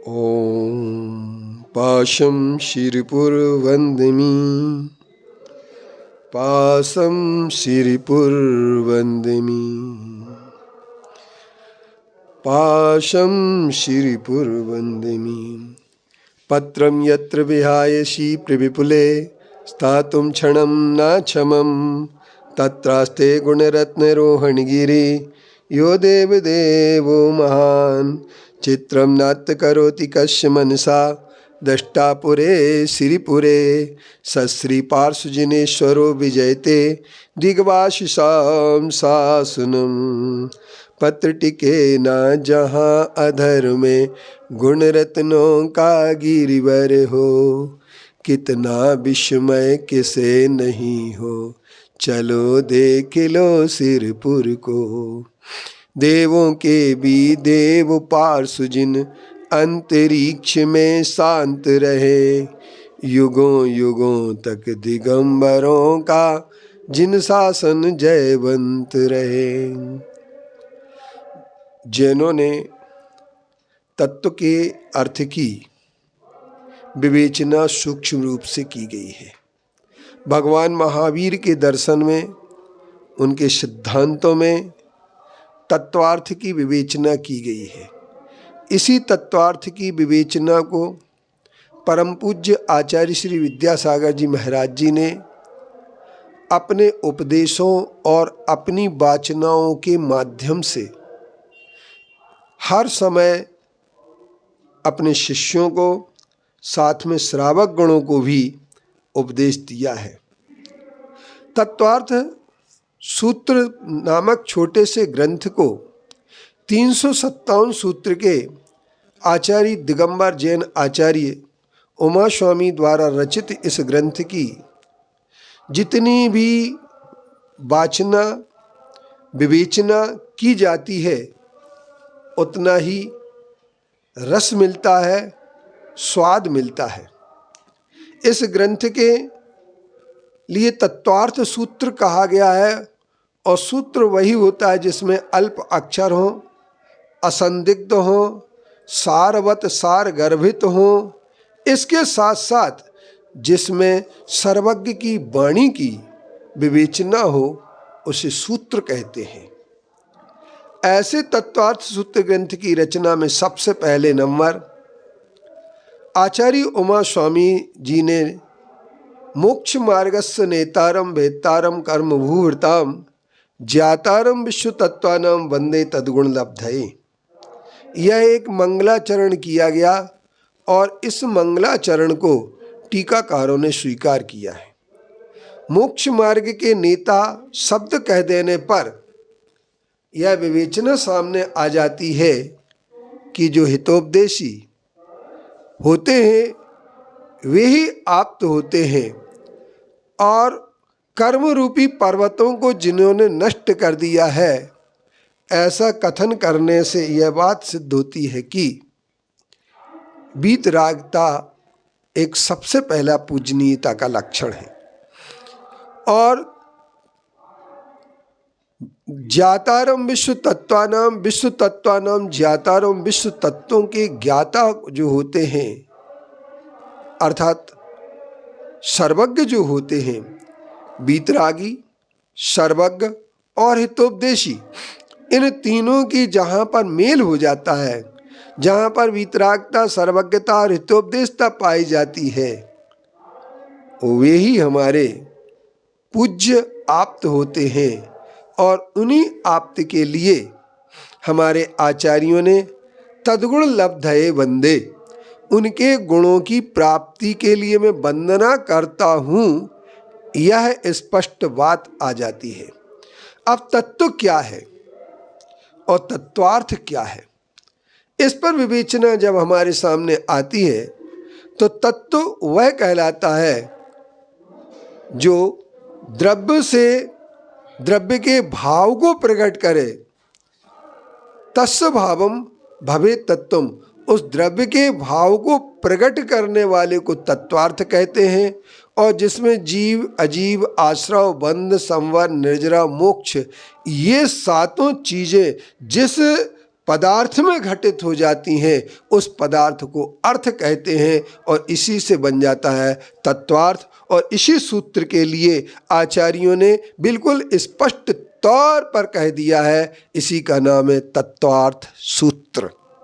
ॐ पाशं शिरपुरवन्दिमि पाशं शिरपुरवन्दिमि पाशं शिरपुरवन्दिमि पत्रं यत्र विहायसि प्रविपुले स्थातुं क्षणं न क्षमं तत्रास्ते गुणरत्नरोहणगिरि यो देवदेवो महान् चित्रं नाट्य करोति कस्य मनसा दष्टापुरे श्रीपुरे सश्री पार्श्वजिनेश्वरो विजयते दिग्वासिषां शासनम् पत्र टिके न जहाँ अधर में गुण रत्नों का गिरिवर हो कितना विस्मय किसे नहीं हो चलो देख लो सिरपुर को देवों के भी देव पार्श्वजिन अंतरिक्ष में शांत रहे युगों युगों तक दिगंबरों का जिन शासन जयवंत रहे। जैनों ने तत्व के अर्थ की विवेचना सूक्ष्म रूप से की गई है। भगवान महावीर के दर्शन में उनके सिद्धांतों में तत्वार्थ की विवेचना की गई है। इसी तत्वार्थ की विवेचना को परम पूज्य आचार्य श्री विद्यासागर जी महाराज जी ने अपने उपदेशों और अपनी वाचनाओं के माध्यम से हर समय अपने शिष्यों को साथ में श्रावक गणों को भी उपदेश दिया है। तत्वार्थ सूत्र नामक छोटे से ग्रंथ को 357 सूत्र के आचार्य दिगंबर जैन आचार्य उमा स्वामी द्वारा रचित इस ग्रंथ की जितनी भी वाचना विवेचना की जाती है उतना ही रस मिलता है, स्वाद मिलता है। इस ग्रंथ के लिए तत्वार्थ सूत्र कहा गया है और सूत्र वही होता है जिसमें अल्प अक्षर हो, असंदिग्ध हो, सारवत सार गर्भित हो, इसके साथ साथ जिसमें सर्वज्ञ की वाणी की विवेचना हो उसे सूत्र कहते हैं। ऐसे तत्वार्थ सूत्र ग्रंथ की रचना में सबसे पहले नंबर आचार्य उमा स्वामी जी ने मोक्ष मार्गस्य नेतारम वेत्तारम कर्म भूवृताम ज्ञातारम विश्व तत्वानाम वंदे तद्गुण लब्धये। यह एक मंगलाचरण किया गया और इस मंगलाचरण को टीकाकारों ने स्वीकार किया है। मोक्ष मार्ग के नेता शब्द कह देने पर यह विवेचना सामने आ जाती है कि जो हितोपदेशी होते हैं वे ही आप्त होते हैं और कर्म रूपी पर्वतों को जिन्होंने नष्ट कर दिया है, ऐसा कथन करने से यह बात सिद्ध होती है कि वीतरागता एक सबसे पहला पूजनीयता का लक्षण है। और ज्ञातारम विश्व तत्वानाम ज्ञातारम विश्व तत्वों के ज्ञाता जो होते हैं अर्थात सर्वज्ञ जो होते हैं, वीतरागी, सर्वज्ञ और हितोपदेशी, इन तीनों की जहाँ पर मेल हो जाता है, जहाँ पर वीतरागता, सर्वज्ञता और हितोपदेशता पाई जाती है, वे ही हमारे पूज्य आप्त होते हैं। और उन्हीं आप्त के लिए हमारे आचार्यों ने तद्गुण लब्धये वंदे, उनके गुणों की प्राप्ति के लिए मैं वंदना करता हूँ, यह स्पष्ट बात आ जाती है। अब तत्व क्या है और तत्वार्थ क्या है, इस पर विवेचना जब हमारे सामने आती है तो तत्व वह कहलाता है जो द्रव्य से द्रव्य के भाव को प्रकट करे। तस्य भावम भवेत् तत्वम, उस द्रव्य के भाव को प्रकट करने वाले को तत्वार्थ कहते हैं। और जिसमें जीव, अजीव, आश्रव, बंध, संवर, निर्जरा, मोक्ष, ये सातों चीज़ें जिस पदार्थ में घटित हो जाती हैं, उस पदार्थ को अर्थ कहते हैं और इसी से बन जाता है तत्वार्थ। और इसी सूत्र के लिए आचार्यों ने बिल्कुल स्पष्ट तौर पर कह दिया है, इसी का नाम है तत्वार्थ सूत्र।